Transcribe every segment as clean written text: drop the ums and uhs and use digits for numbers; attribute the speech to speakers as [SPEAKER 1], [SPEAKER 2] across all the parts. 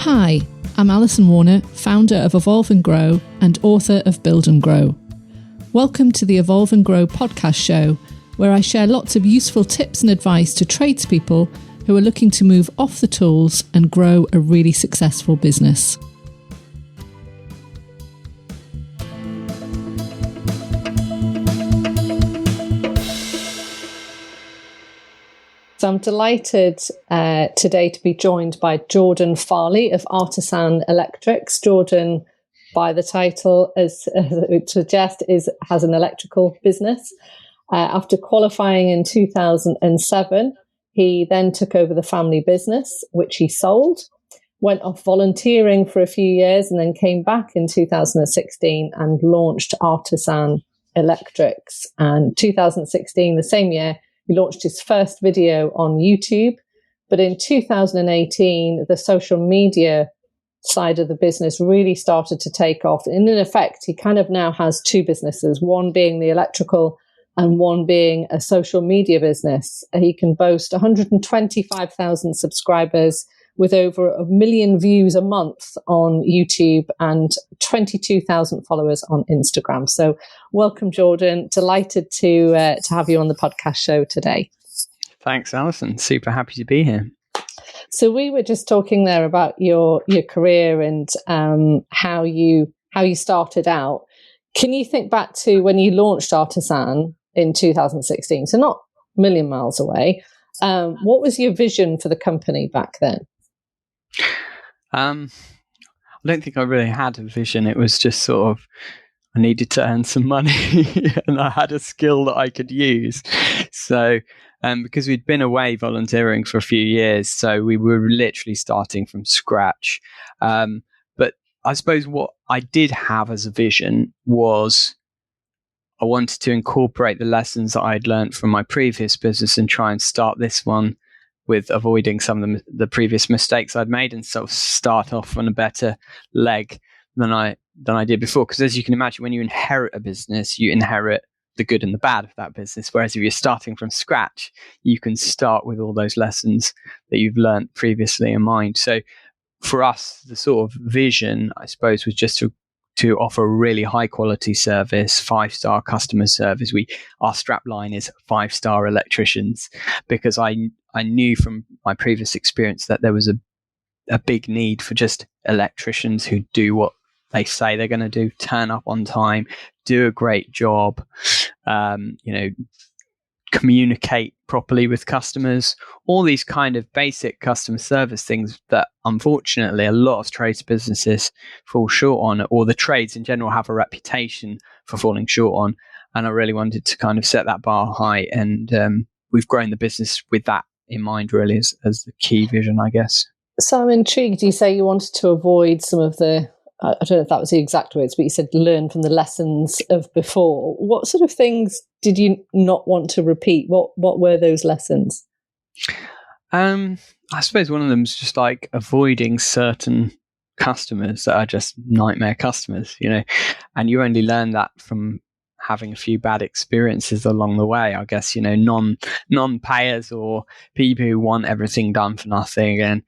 [SPEAKER 1] Hi, I'm Alison Warner, founder of Evolve and Grow and author of Build and Grow. Welcome to the Evolve and Grow podcast show, where I share lots of useful tips and advice to tradespeople who are looking to move off the tools and grow a really successful business. So I'm delighted today to be joined by Jordan Farley of Artisan Electrics. Jordan, by the title, as it suggests, has an electrical business. After qualifying in 2007, he then took over the family business, which he sold, went off volunteering for a few years, and then came back in 2016 and launched Artisan Electrics. And 2016, the same year, he launched his first video on YouTube. But in 2018, the social media side of the business really started to take off. And in effect, he kind of now has two businesses, one being the electrical and one being a social media business. He can boast 125,000 subscribers with over 1 million views a month on YouTube and 22,000 followers on Instagram. So welcome, Jordan. Delighted to have you on the podcast show today.
[SPEAKER 2] Thanks, Alison. Super happy to be here.
[SPEAKER 1] So we were just talking there about your career and how you started out. Can you think back to when you launched Artisan in 2016? So not a million miles away. What was your vision for the company back then?
[SPEAKER 2] I don't think I really had a vision. It was just sort of, I needed to earn some money and I had a skill that I could use. So, because we'd been away volunteering for a few years, so we were literally starting from scratch. But I suppose what I did have as a vision was I wanted to incorporate the lessons that I'd learned from my previous business and try and start this one with avoiding some of the previous mistakes I'd made and sort of start off on a better leg than I did before. Because as you can imagine, when you inherit a business, you inherit the good and the bad of that business. Whereas if you're starting from scratch, you can start with all those lessons that you've learned previously in mind. So for us, the sort of vision, I suppose, was just to offer a really high quality service, 5-star customer service. Our strap line is 5-star electricians, because I knew from my previous experience that there was a big need for just electricians who do what they say they're going to do, turn up on time, do a great job, communicate properly with customers, all these kind of basic customer service things that unfortunately a lot of trades businesses fall short on, or the trades in general have a reputation for falling short on. And I really wanted to kind of set that bar high, and we've grown the business with that in mind, really, as the key vision, I guess.
[SPEAKER 1] So I'm intrigued. You say you wanted to avoid some of the, I don't know if that was the exact words, but you said learn from the lessons of before. What sort of things did you not want to repeat? What were those lessons?
[SPEAKER 2] I suppose one of them is just like avoiding certain customers that are just nightmare customers, and you only learn that from having a few bad experiences along the way, I guess, non-payers or people who want everything done for nothing, and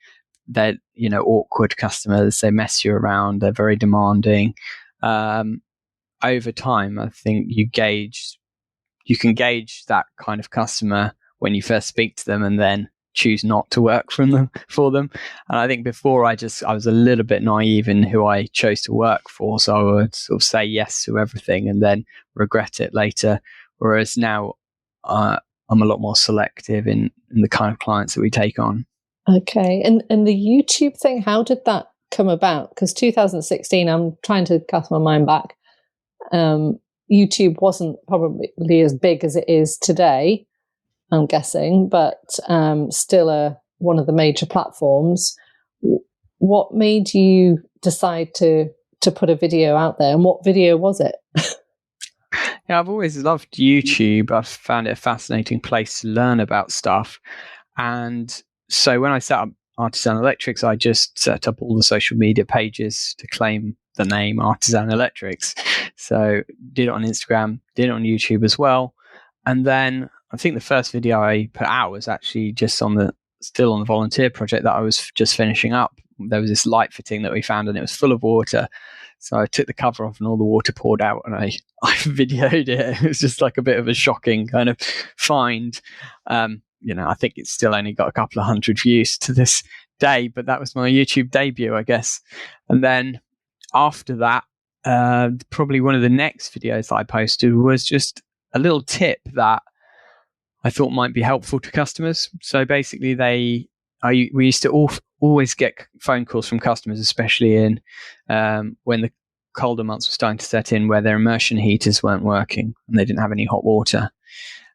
[SPEAKER 2] they're, awkward customers. They mess you around. They're very demanding. Over time, I think you can gauge that kind of customer when you first speak to them, and then choose not to work for them. And I think before I was a little bit naive in who I chose to work for. So I would sort of say yes to everything and then regret it later. Whereas now I'm a lot more selective in the kind of clients that we take on.
[SPEAKER 1] Okay. And the YouTube thing, how did that come about? Because 2016, I'm trying to cast my mind back. YouTube wasn't probably as big as it is today, I'm guessing, but still one of the major platforms. What made you decide to put a video out there, and what video was it?
[SPEAKER 2] Yeah, I've always loved YouTube. I've found it a fascinating place to learn about stuff. And so when I set up Artisan Electrics, I just set up all the social media pages to claim the name Artisan Electrics. So did it on Instagram, did it on YouTube as well. And then I think the first video I put out was actually just still on the volunteer project that I was just finishing up there was this light fitting that we found and it was full of water. So I took the cover off and all the water poured out, and I videoed it. It was just like a bit of a shocking kind of find. I think it's still only got a couple of hundred views to this day, but that was my YouTube debut, I guess. And then after that, probably one of the next videos that I posted was just a little tip that I thought might be helpful to customers. So basically, we used to always get phone calls from customers, especially in when the colder months were starting to set in, where their immersion heaters weren't working and they didn't have any hot water.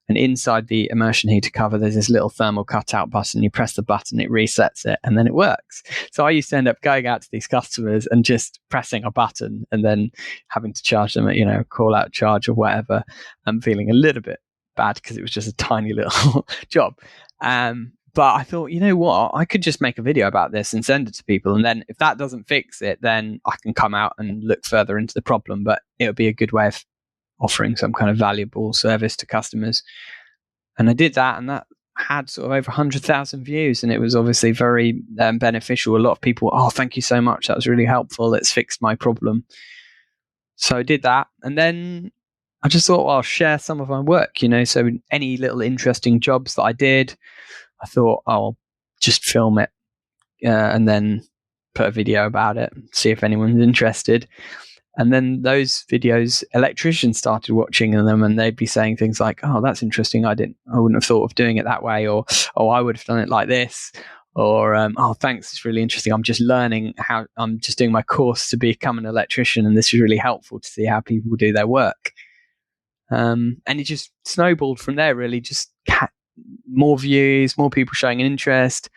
[SPEAKER 2] And inside the immersion heater cover, there's this little thermal cutout button. You press the button, it resets it, and then it works. So I used to end up going out to these customers and just pressing a button and then having to charge them a call out charge or whatever. I'm feeling a little bit bad because it was just a tiny little job. But I thought, you know what, I could just make a video about this and send it to people. And then if that doesn't fix it, then I can come out and look further into the problem. But it would be a good way of offering some kind of valuable service to customers. And I did that, and that had sort of over 100,000 views. And it was obviously very beneficial. A lot of people, oh, thank you so much. That was really helpful. It's fixed my problem. So I did that. And then I just thought, well, I'll share some of my work, so any little interesting jobs that I did, I thought I'll just film it and then put a video about it, see if anyone's interested. And then those videos, electricians started watching them, and they'd be saying things like, oh, that's interesting. I wouldn't have thought of doing it that way. Or, oh, I would have done it like this. Or, oh, thanks. It's really interesting. I'm just learning I'm just doing my course to become an electrician. And this is really helpful to see how people do their work. And it just snowballed from there, really. Just more views, more people showing an interest,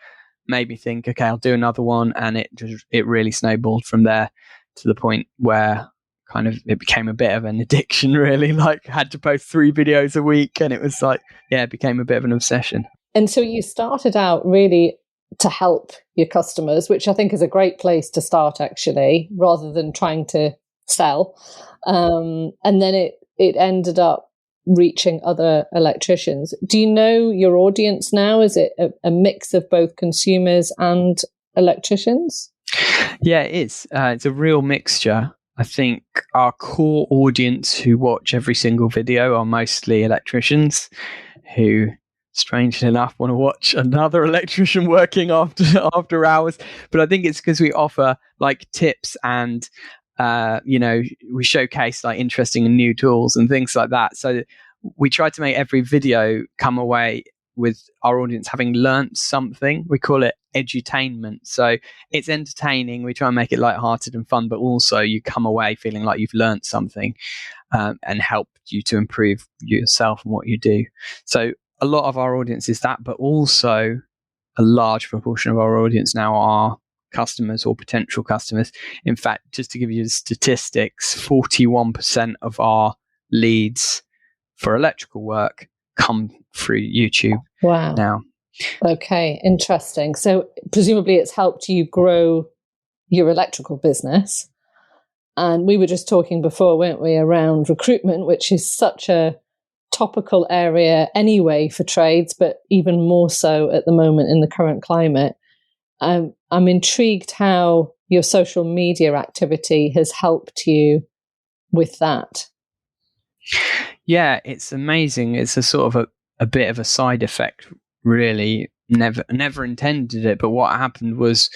[SPEAKER 2] made me think, okay, I'll do another one. And it really snowballed from there to the point where kind of it became a bit of an addiction, really. Like, I had to post 3 videos a week, and it was like, it became a bit of an obsession. And
[SPEAKER 1] so you started out really to help your customers, which I think is a great place to start, actually, rather than trying to sell. And then it ended up reaching other electricians. Do you know your audience now? Is it a mix of both consumers and electricians?
[SPEAKER 2] Yeah, it is. It's a real mixture. I think our core audience who watch every single video are mostly electricians who, strangely enough, want to watch another electrician working after hours. But I think it's because we offer like tips and we showcase like interesting and new tools and things like that. So we try to make every video come away with our audience having learnt something. We call it edutainment. So it's entertaining. We try and make it lighthearted and fun, but also you come away feeling like you've learnt something and help you to improve yourself and what you do. So a lot of our audience is that, but also a large proportion of our audience now are customers or potential customers. In fact, just to give you the statistics, 41% of our leads for electrical work come through YouTube.
[SPEAKER 1] Wow.
[SPEAKER 2] Now.
[SPEAKER 1] Okay, interesting. So presumably it's helped you grow your electrical business. And we were just talking before, weren't we, around recruitment, which is such a topical area anyway for trades, but even more so at the moment in the current climate. I'm intrigued how your social media activity has helped you with that.
[SPEAKER 2] Yeah, it's amazing. It's a sort of a bit of a side effect, really. Never intended it, but what happened was,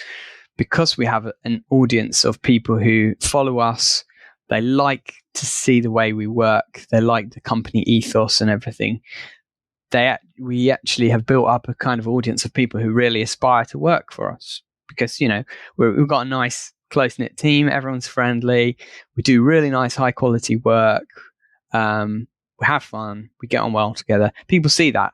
[SPEAKER 2] because we have an audience of people who follow us, they like to see the way we work, they like the company ethos and everything. We actually have built up a kind of audience of people who really aspire to work for us, because we've got a nice close-knit team, everyone's friendly, we do really nice high quality work, we have fun, we get on well together. People see that,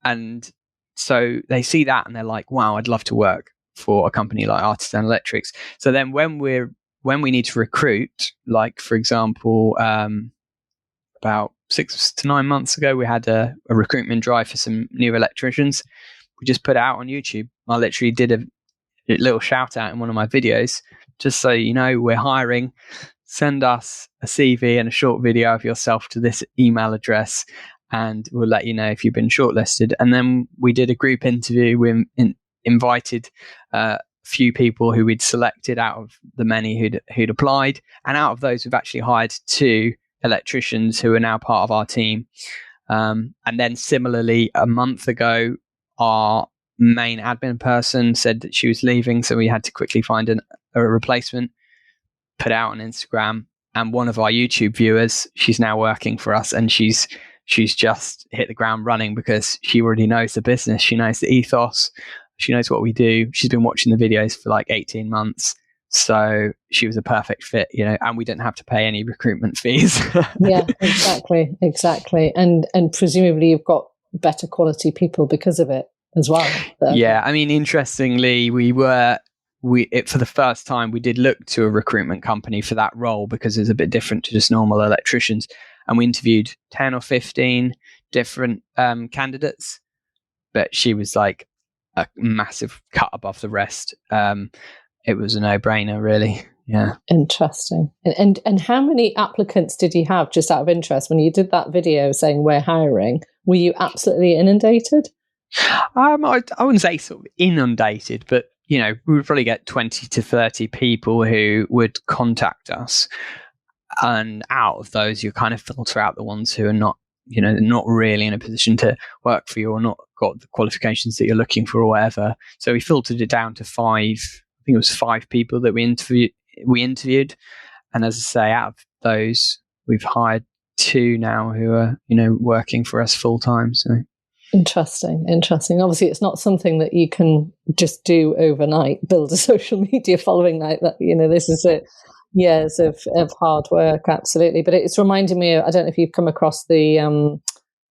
[SPEAKER 2] and so they see that and they're like, wow, I'd love to work for a company like Artisan Electrics. So then when we need to recruit, like for example, about 6 to 9 months ago, we had a recruitment drive for some new electricians. We just put it out on YouTube. I literally did a little shout out in one of my videos, just so you know, we're hiring. Send us a CV and a short video of yourself to this email address, and we'll let you know if you've been shortlisted. And then we did a group interview. We invited few people who we'd selected out of the many who'd applied, and out of those we've actually hired 2 electricians who are now part of our team. And then similarly, a month ago, our main admin person said that she was leaving, so we had to quickly find a replacement, put out on Instagram. And one of our YouTube viewers, she's now working for us, and she's just hit the ground running because she already knows the business. She knows the ethos. She knows what we do. She's been watching the videos for like 18 months. So she was a perfect fit, and we didn't have to pay any recruitment fees.
[SPEAKER 1] Yeah, exactly. And presumably you've got better quality people because of it as well.
[SPEAKER 2] Yeah, I mean, interestingly, for the first time, we did look to a recruitment company for that role because it's a bit different to just normal electricians. And we interviewed 10 or 15 different candidates, but she was like a massive cut above the rest. It was a no-brainer, really. Yeah.
[SPEAKER 1] Interesting. And how many applicants did you have, just out of interest, when you did that video saying we're hiring? Were you absolutely inundated?
[SPEAKER 2] I wouldn't say sort of inundated, but we would probably get 20 to 30 people who would contact us. And out of those, you kind of filter out the ones who are not, not really in a position to work for you or not got the qualifications that you're looking for or whatever. So we filtered it down to 5. I think it was 5 people that we interviewed. And as I say, out of those, we've hired 2 now who are, working for us full time. So. Interesting.
[SPEAKER 1] Obviously, it's not something that you can just do overnight, build a social media following like that. This is years of hard work, absolutely. But it's reminding me of, I don't know if you've come across the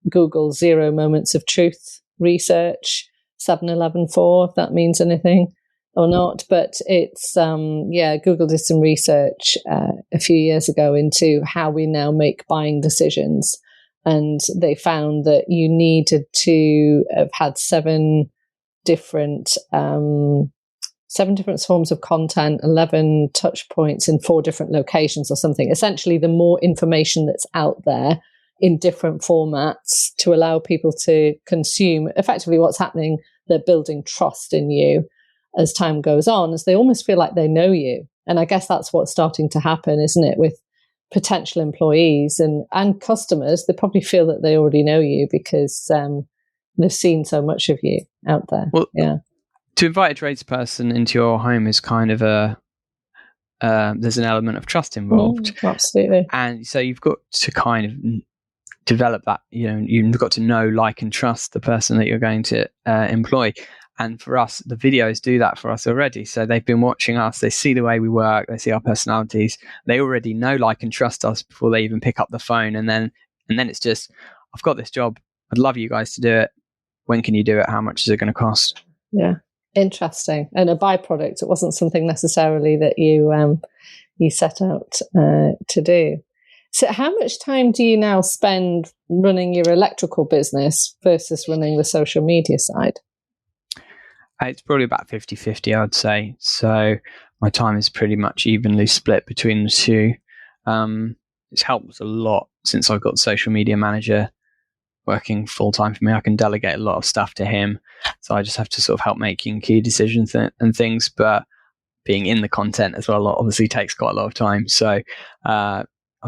[SPEAKER 1] Google 0 Moments of Truth research, 7-11-4, if that means anything or not. But it's, Google did some research a few years ago into how we now make buying decisions. And they found that you needed to have had 7 different forms of content, 11 touch points in 4 different locations or something. Essentially, the more information that's out there in different formats to allow people to consume effectively what's happening, they're building trust in you as time goes on, as they almost feel like they know you. And I guess that's what's starting to happen, isn't it, with potential employees and customers? They probably feel that they already know you because they've seen so much of you out there.
[SPEAKER 2] Well, yeah. To invite a tradesperson into your home is kind of there's an element of trust involved.
[SPEAKER 1] Absolutely.
[SPEAKER 2] And so you've got to kind of develop that, you've got to know, like, and trust the person that you're going to employ. And for us, the videos do that for us already. So they've been watching us. They see the way we work. They see our personalities. They already know, like, and trust us before they even pick up the phone. And then it's just, I've got this job. I'd love you guys to do it. When can you do it? How much is it going to cost?
[SPEAKER 1] Yeah. Interesting. And a byproduct. It wasn't something necessarily that you set out to do. So how much time do you now spend running your electrical business versus running the social media side?
[SPEAKER 2] It's probably about 50-50, I would say. So my time is pretty much evenly split between the 2. It's helped a lot since I got the social media manager working full time for me. I can delegate a lot of stuff to him. So I just have to sort of help making key decisions and things. But being in the content as well obviously takes quite a lot of time. So I've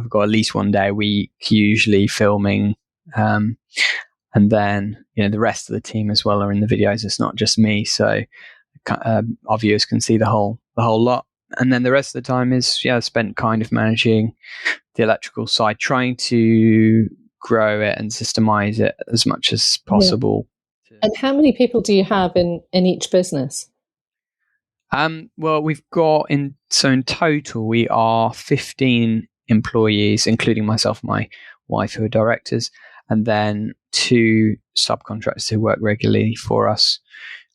[SPEAKER 2] got at least one day a week usually filming. And then, the rest of the team as well are in the videos. It's not just me. So our viewers can see the whole lot. And then the rest of the time is, spent kind of managing the electrical side, trying to grow it and systemize it as much as possible.
[SPEAKER 1] Yeah. And how many people do you have in each business?
[SPEAKER 2] Well, we've got in total, we are 15 employees, including myself and my wife, who are directors. And then 2 subcontractors who work regularly for us.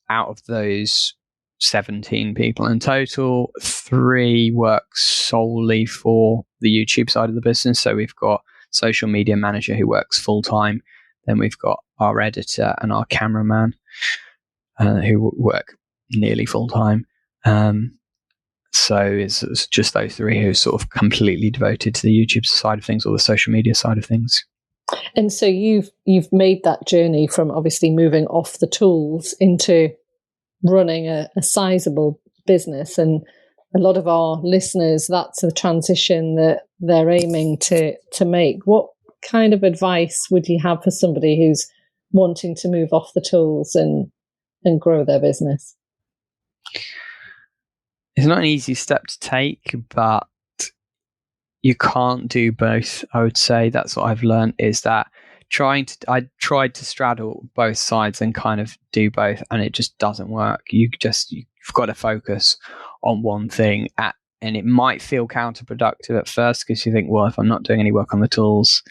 [SPEAKER 2] Out of those 17 people in total, 3 work solely for the YouTube side of the business. So we've got social media manager who works full time. Then we've got our editor and our cameraman who work nearly full time. So it's just those 3 who are sort of completely devoted to the YouTube side of things or the social media side of things.
[SPEAKER 1] And so you've made that journey from obviously moving off the tools into running a sizable business, and a lot of our listeners, that's the transition that they're aiming to make. What kind of advice would you have for somebody who's wanting to move off the tools and grow their business?
[SPEAKER 2] It's not an easy step to take, but you can't do both. I would say that's what I've learned, is that I tried to straddle both sides and kind of do both, and it just doesn't work. You've got to focus on one thing and it might feel counterproductive at first, because you think, well, if I'm not doing any work on the tools,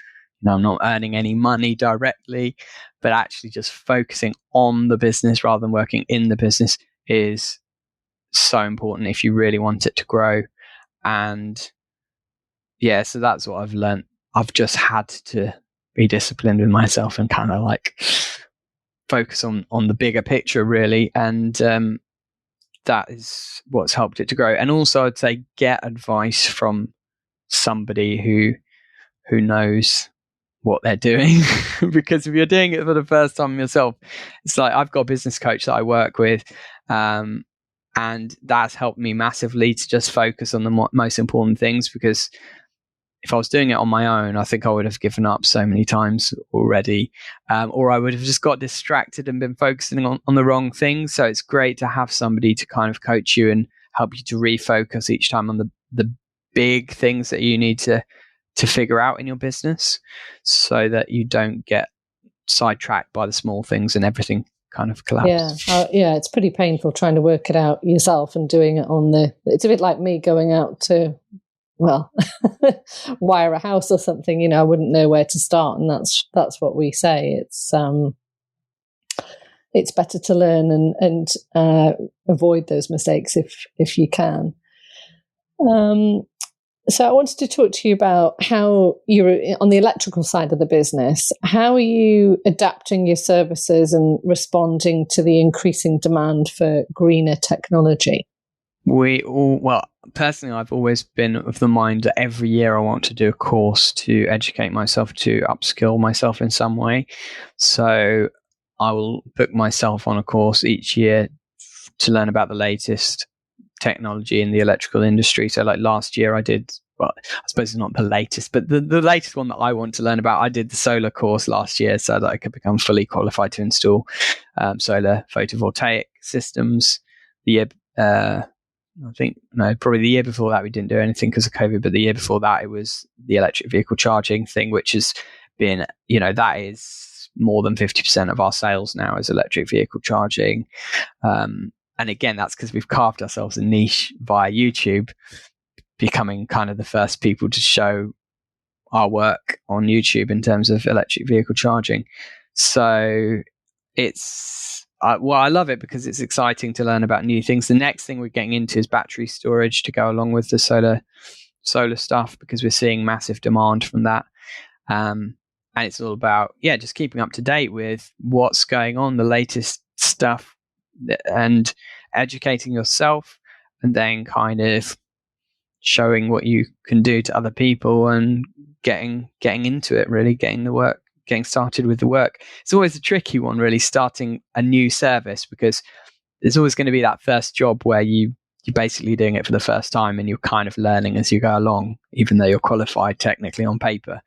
[SPEAKER 2] I'm not earning any money directly. But actually just focusing on the business rather than working in the business is so important if you really want it to grow. And yeah, so that's what I've learned. I've just had to be disciplined with myself and kind of like focus on the bigger picture, really. And that is what's helped it to grow. And also I'd say get advice from somebody who knows what they're doing. Because if you're doing it for the first time yourself, it's like, I've got a business coach that I work with, and that's helped me massively to just focus on the most important things. Because if I was doing it on my own, I think I would have given up so many times already, or I would have just got distracted and been focusing on the wrong things. So it's great to have somebody to kind of coach you and help you to refocus each time on the big things that you need to figure out in your business, so that you don't get sidetracked by the small things and everything kind of collapses.
[SPEAKER 1] Yeah, it's pretty painful trying to work it out yourself and doing it it's a bit like me going out to, wire a house or something. I wouldn't know where to start, and that's what we say. It's better to learn and avoid those mistakes if you can. So I wanted to talk to you about how you're on the electrical side of the business. How are you adapting your services and responding to the increasing demand for greener technology?
[SPEAKER 2] Personally, I've always been of the mind that every year I want to do a course to educate myself, to upskill myself in some way. So I will book myself on a course each year to learn about the latest technology in the electrical industry. So like last year I did, I suppose it's not the latest, but the latest one that I want to learn about, I did the solar course last year so that I could become fully qualified to install solar photovoltaic systems. Probably the year before that we didn't do anything because of COVID, but the year before that it was the electric vehicle charging thing, which has been, that is more than 50% of our sales now is electric vehicle charging. And again, that's because we've carved ourselves a niche via YouTube, becoming kind of the first people to show our work on YouTube in terms of electric vehicle charging. So I love it because it's exciting to learn about new things. The next thing we're getting into is battery storage to go along with the solar stuff, because we're seeing massive demand from that. And it's all about, just keeping up to date with what's going on, the latest stuff, and educating yourself, and then kind of showing what you can do to other people and getting into it, really getting started with the work. It's always a tricky one, really, starting a new service, because there's always going to be that first job where you're basically doing it for the first time and you're kind of learning as you go along, even though you're qualified technically on paper.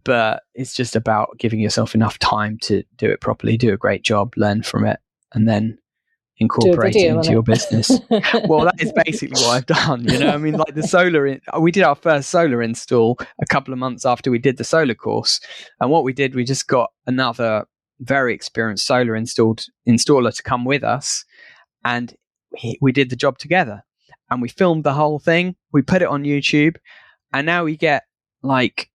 [SPEAKER 2] But it's just about giving yourself enough time to do it properly, do a great job, learn from it, and then incorporate it into your business. Well, that is basically what I've done. Like the solar, we did our first solar install a couple of months after we did the solar course. And what we did, we just got another very experienced solar installer to come with us. And we did the job together. And we filmed the whole thing. We put it on YouTube. And now we get like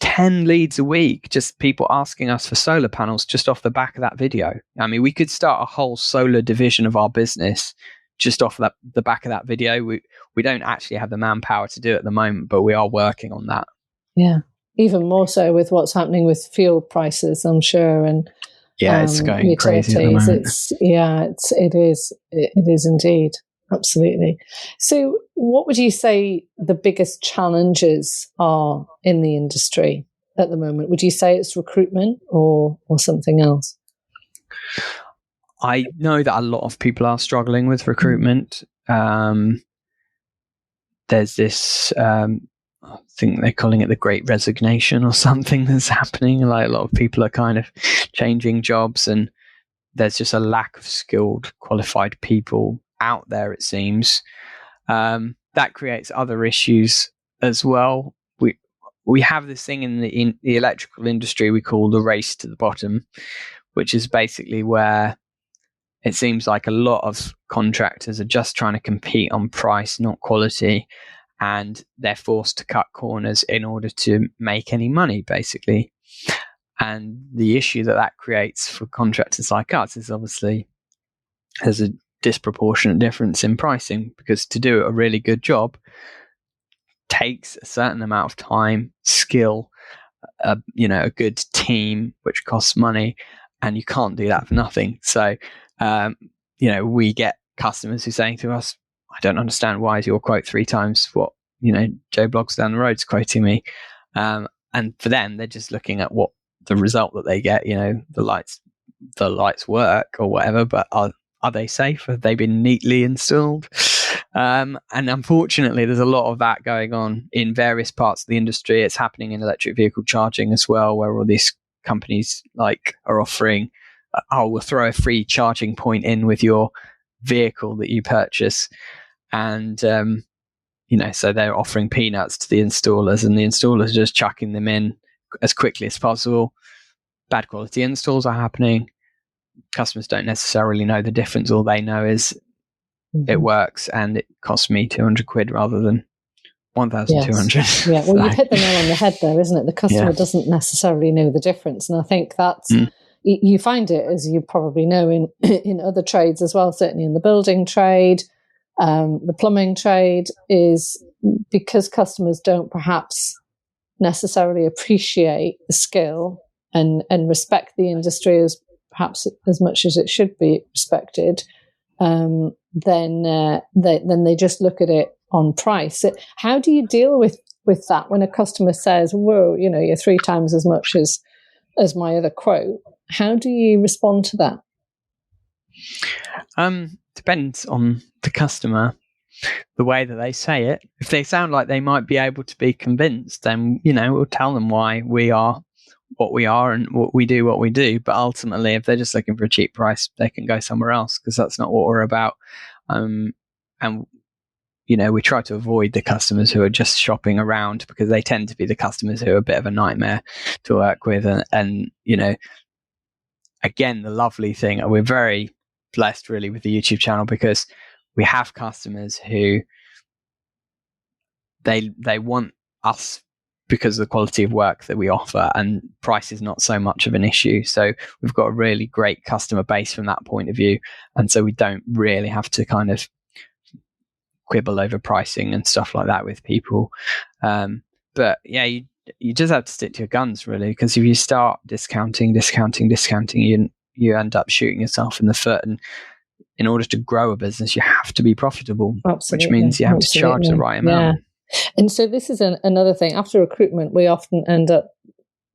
[SPEAKER 2] 10 leads a week, just people asking us for solar panels just off the back of that video. We could start a whole solar division of our business just off the back of that video. We don't actually have the manpower to do it at the moment, but we are working on that.
[SPEAKER 1] Yeah, even more so with what's happening with fuel prices, I'm sure, and
[SPEAKER 2] it's going
[SPEAKER 1] utilities.
[SPEAKER 2] crazy at the moment.
[SPEAKER 1] It is indeed. Absolutely. So what would you say the biggest challenges are in the industry at the moment? Would you say it's recruitment or something else?
[SPEAKER 2] I know that a lot of people are struggling with recruitment. There's this, I think they're calling it the Great Resignation or something that's happening. Like, a lot of people are kind of changing jobs, and there's just a lack of skilled, qualified people out there, it seems. That creates other issues as well. We have this thing in the electrical industry we call the race to the bottom, which is basically where it seems like a lot of contractors are just trying to compete on price, not quality, and they're forced to cut corners in order to make any money, basically. And the issue that creates for contractors like us is obviously there's a disproportionate difference in pricing, because to do a really good job takes a certain amount of time, skill, a good team, which costs money, and you can't do that for nothing. So, we get customers who are saying to us, I don't understand, why is your quote 3 times what, Joe Bloggs down the road's quoting me? And for them, they're just looking at what the result that they get, the lights work or whatever, but are they safe? Have they been neatly installed? And unfortunately, there's a lot of that going on in various parts of the industry. It's happening in electric vehicle charging as well, where all these companies are offering, we'll throw a free charging point in with your vehicle that you purchase. And, so they're offering peanuts to the installers, and the installers are just chucking them in as quickly as possible. Bad quality installs are happening. Customers don't necessarily know the difference. All they know is it works, and it costs me 200 quid rather than 1,200.
[SPEAKER 1] Yes. Yeah, well, you've hit the nail on the head there, isn't it? The customer doesn't necessarily know the difference. And I think that's, you find it, as you probably know, in other trades as well, certainly in the building trade, the plumbing trade, is because customers don't perhaps necessarily appreciate the skill and respect the industry as perhaps as much as it should be respected, then they just look at it on price. How do you deal with that when a customer says, whoa, you're 3 times as much as my other quote? How do you respond to that?
[SPEAKER 2] Depends on the customer, the way that they say it. If they sound like they might be able to be convinced, then, we'll tell them why we are what we are and what we do. But ultimately, if they're just looking for a cheap price, they can go somewhere else, because that's not what we're about. And we try to avoid the customers who are just shopping around, because they tend to be the customers who are a bit of a nightmare to work with. And again, the lovely thing, we're very blessed really with the YouTube channel, because we have customers who they want us because of the quality of work that we offer, and price is not so much of an issue. So we've got a really great customer base from that point of view. And so we don't really have to kind of quibble over pricing and stuff like that with people. But yeah, you just have to stick to your guns, really, because if you start discounting, you end up shooting yourself in the foot. And in order to grow a business, you have to be profitable.
[SPEAKER 1] Absolutely.
[SPEAKER 2] Which means you have to charge the right amount.
[SPEAKER 1] Yeah. And so this is another thing. After recruitment, we often end up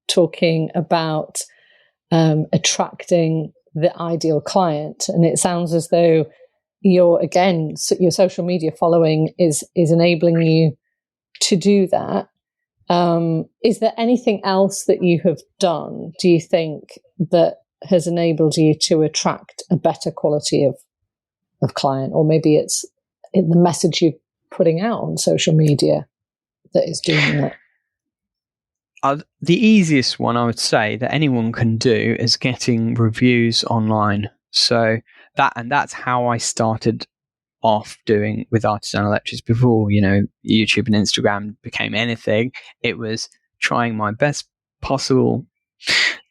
[SPEAKER 1] talking about attracting the ideal client. And it sounds as though your social media following is enabling you to do that. Is there anything else that you have done, do you think, that has enabled you to attract a better quality of client? Or maybe it's in the message you're putting out on social media that is doing that?
[SPEAKER 2] The easiest one, I would say, that anyone can do is getting reviews online. So that's how I started off doing with Artisan Electrics before, YouTube and Instagram became anything. It was trying my best possible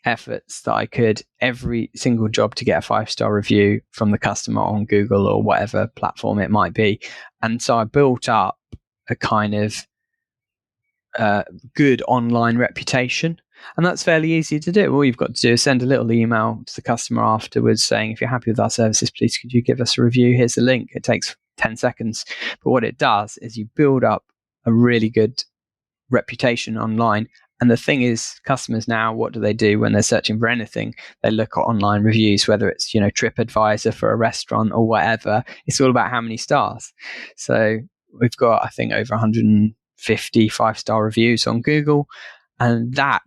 [SPEAKER 2] efforts that I could, every single job, to get a 5-star review from the customer on Google or whatever platform it might be. And so I built up a kind of good online reputation. And that's fairly easy to do. All you've got to do is send a little email to the customer afterwards saying, if you're happy with our services, please could you give us a review? Here's the link. It takes 10 seconds. But what it does is you build up a really good reputation online, And the thing is, customers now, what do they do when they're searching for anything? They look at online reviews, whether it's, TripAdvisor for a restaurant or whatever. It's all about how many stars. So we've got, I think, over 150 5-star reviews on Google. And that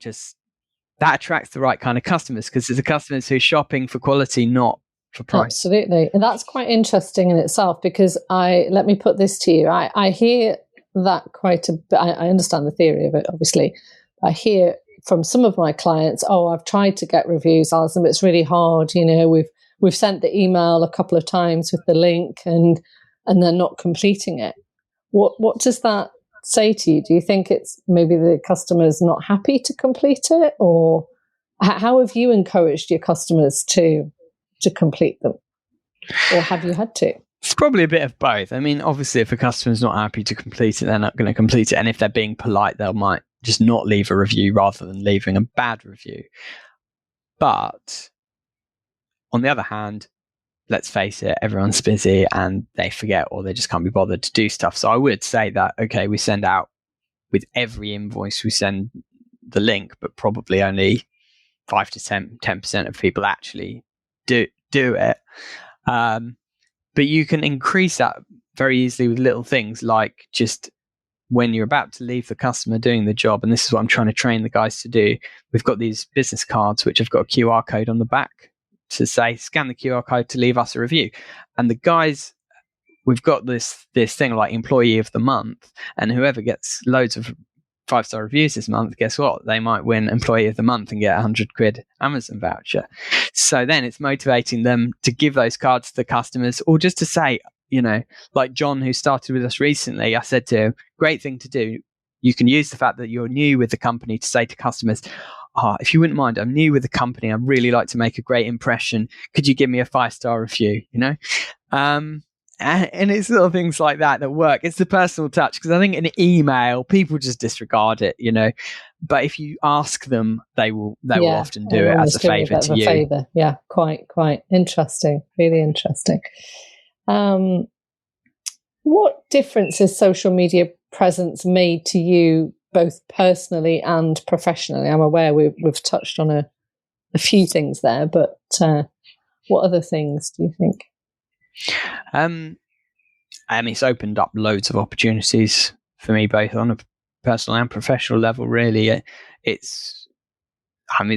[SPEAKER 2] attracts the right kind of customers, because it's the customers who are shopping for quality, not for price.
[SPEAKER 1] Absolutely. And that's quite interesting in itself, because let me put this to you. I hear that quite a bit. I understand the theory of it, obviously. I hear from some of my clients, I've tried to get reviews, Alison, but it's really hard. We've sent the email a couple of times with the link and they're not completing it. What does that say to you? Do you think it's maybe the customer's not happy to complete it, or how have you encouraged your customers to complete them, or have you had to?
[SPEAKER 2] It's probably a bit of both. I mean, obviously, if a customer's not happy to complete it, they're not going to complete it. And if they're being polite, they might just not leave a review rather than leaving a bad review. But on the other hand, let's face it, everyone's busy and they forget, or they just can't be bothered to do stuff. So I would say that, okay, we send out with every invoice, we send the link, but probably only 5 to 10% of people actually do it. But you can increase that very easily with little things, like just when you're about to leave the customer doing the job, and this is what I'm trying to train the guys to do. We've got these business cards which have got a QR code on the back to say, scan the QR code to leave us a review. And the guys, we've got this thing like employee of the month, and whoever gets loads of 5-star reviews this month, guess what? They might win employee of the month and get £100 Amazon voucher. So then it's motivating them to give those cards to the customers, or just to say, like John, who started with us recently, I said to him, great thing to do. You can use the fact that you're new with the company to say to customers, if you wouldn't mind, I'm new with the company. I'd really like to make a great impression. Could you give me a 5-star review? And it's little things like that work. It's the personal touch, because I think in an email, people just disregard it, But if you ask them, they will often do it as a favour to you.
[SPEAKER 1] Yeah, quite interesting. Really interesting. What difference has social media presence made to you, both personally and professionally? I'm aware we've touched on a few things there, but what other things do you think?
[SPEAKER 2] It's opened up loads of opportunities for me, both on a personal and professional level. Really, there's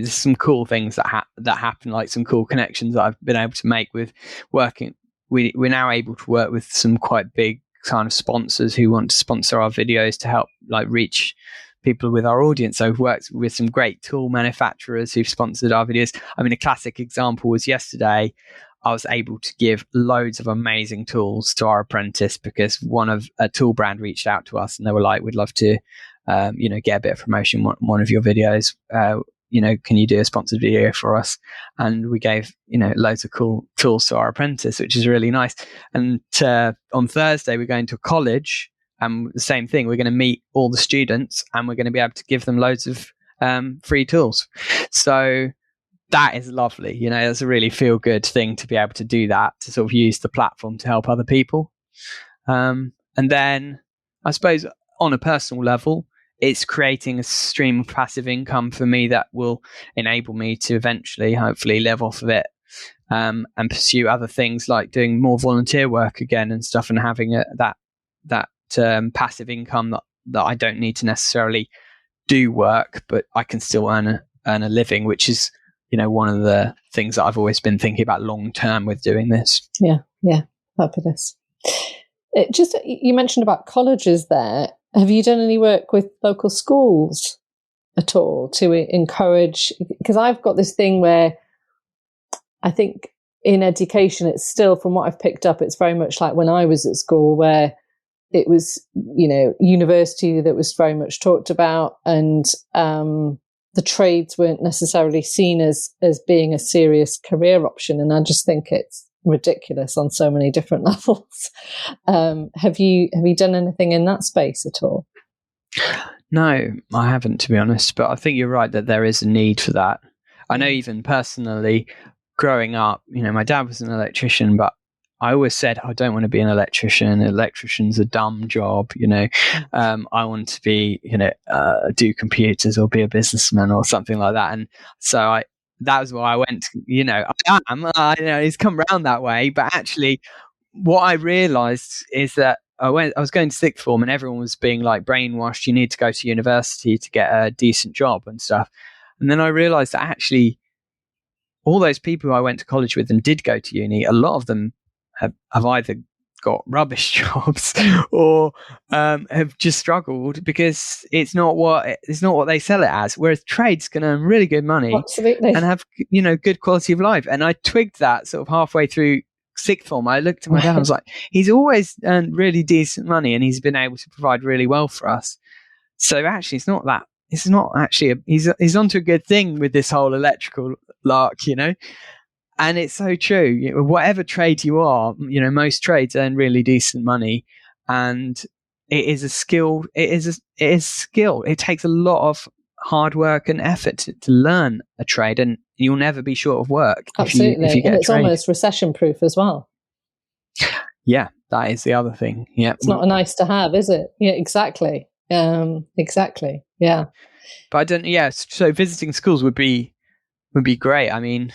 [SPEAKER 2] some cool things that happen, like some cool connections that I've been able to make with working. We're now able to work with some quite big kind of sponsors who want to sponsor our videos to help reach people with our audience. So we've worked with some great tool manufacturers who've sponsored our videos. A classic example was yesterday. I was able to give loads of amazing tools to our apprentice, because one of a tool brand reached out to us and they were like, we'd love to, get a bit of promotion on one of your videos. Can you do a sponsored video for us? And we gave, loads of cool tools to our apprentice, which is really nice. And on Thursday, we're going to a college, and the same thing. We're going to meet all the students, and we're going to be able to give them loads of free tools. So that is lovely. It's a really feel good thing to be able to do that, to sort of use the platform to help other people. And then I suppose on a personal level, it's creating a stream of passive income for me that will enable me to eventually, hopefully, live off of it, and pursue other things like doing more volunteer work again and stuff, and having that passive income that I don't need to necessarily do work, but I can still earn a living, which is, one of the things that I've always been thinking about long term with doing this.
[SPEAKER 1] Yeah, fabulous. You mentioned about colleges there. Have you done any work with local schools at all to encourage? Because I've got this thing where I think in education, it's still, from what I've picked up, it's very much like when I was at school, where it was, university that was very much talked about, and the trades weren't necessarily seen as being a serious career option. And I just think it's ridiculous on so many different levels. Have you done anything in that space at all?
[SPEAKER 2] No, I haven't, to be honest, but I think you're right that there is a need for that. I know even personally growing up, my dad was an electrician, but I always said, I don't want to be an electrician. Electrician's a dumb job, I want to be, do computers or be a businessman or something like that. And so that was why I went, it's come around that way. But actually, what I realized is that I was going to sixth form and everyone was being like brainwashed. You need to go to university to get a decent job and stuff. And then I realized that actually all those people who I went to college with and did go to uni, a lot of them have either got rubbish jobs or have just struggled because it's not what they sell it as. Whereas trades can earn really good money.
[SPEAKER 1] Absolutely.
[SPEAKER 2] And have good quality of life. And I twigged that sort of halfway through sixth form. I looked at my dad and I was like, he's always earned really decent money and he's been able to provide really well for us. So actually, he's onto a good thing with this whole electrical lark, And it's so true. Whatever trade you are, most trades earn really decent money, and it is a skill. It is skill. It takes a lot of hard work and effort to learn a trade, and you'll never be short of work.
[SPEAKER 1] Absolutely,
[SPEAKER 2] if you get
[SPEAKER 1] and it's almost recession-proof as well.
[SPEAKER 2] Yeah, that is the other thing. Yeah,
[SPEAKER 1] it's not a nice to have, is it? Yeah, exactly. Exactly. Yeah.
[SPEAKER 2] But I don't. Yeah, so visiting schools would be great. I mean,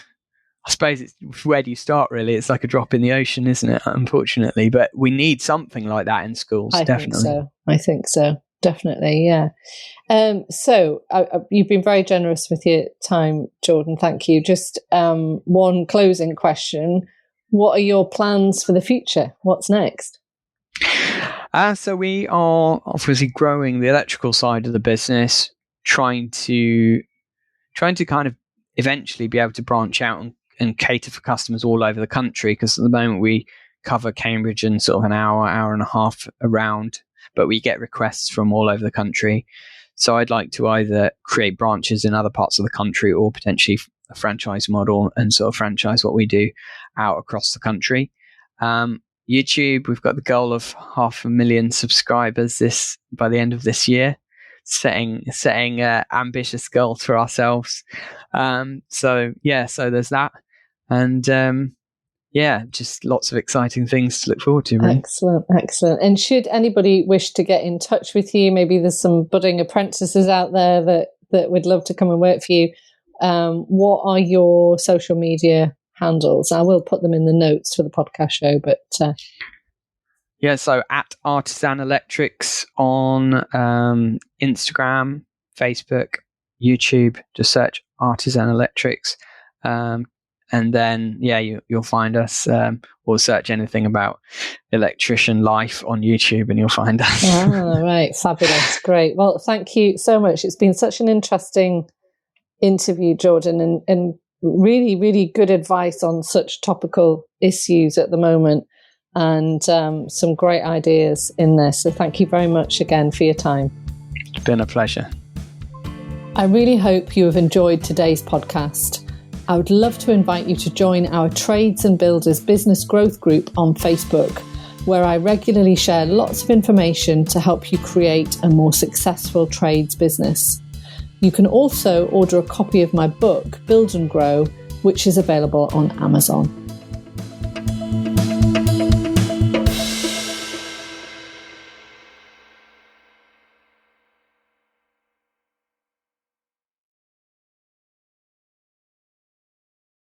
[SPEAKER 2] I suppose it's where do you start, really? It's like a drop in the ocean, isn't it? Unfortunately, but we need something like that in schools.
[SPEAKER 1] I think so. Definitely, yeah. So you've been very generous with your time, Jordan. Thank you. Just one closing question. What are your plans for the future? What's next?
[SPEAKER 2] So we are obviously growing the electrical side of the business, trying to kind of eventually be able to branch out and cater for customers all over the country, because at the moment we cover Cambridge and sort of an hour and a half around, but we get requests from all over the country. So I'd like to either create branches in other parts of the country or potentially a franchise model and sort of franchise what we do out across the country. YouTube, we've got the goal of 500,000 subscribers by the end of this year, setting ambitious goals for ourselves. So there's that. And just lots of exciting things to look forward to, really.
[SPEAKER 1] Excellent. And should anybody wish to get in touch with you, maybe there's some budding apprentices out there that would love to come and work for you. What are your social media handles? I will put them in the notes for the podcast show, but
[SPEAKER 2] so at Artisan Electrics on Instagram, Facebook, YouTube, just search Artisan Electrics, and then you'll find us, or search anything about electrician life on YouTube and you'll find us.
[SPEAKER 1] Right, fabulous, great. Well, thank you so much. It's been such an interesting interview, Jordan, and really, really good advice on such topical issues at the moment, and some great ideas in there. So thank you very much again for your time.
[SPEAKER 2] It's been a pleasure.
[SPEAKER 1] I really hope you have enjoyed today's podcast. I would love to invite you to join our Trades and Builders Business Growth Group on Facebook, where I regularly share lots of information to help you create a more successful trades business. You can also order a copy of my book, Build and Grow, which is available on Amazon.